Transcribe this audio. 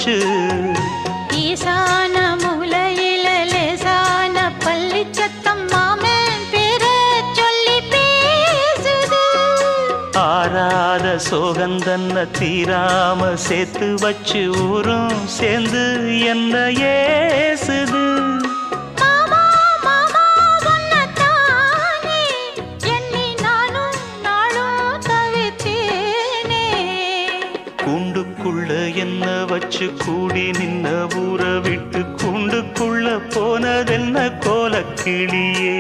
போச்சு. ஈசான மூலையில லேசான பள்ளி சத்தம் மாமன் பேர சொல்லி பேசுது. ஆறாத சோகந்தன்ன தீராம சேர்த்து வச்சு ஊரும் சேர்ந்து என்ன ஏசுது. கூண்டுக்குள்ள என்ன வச்சு கூடி நின்ன ஊரை விட்டு கூண்டுக்குள்ள போனதென்ன கோலக்கிளியே.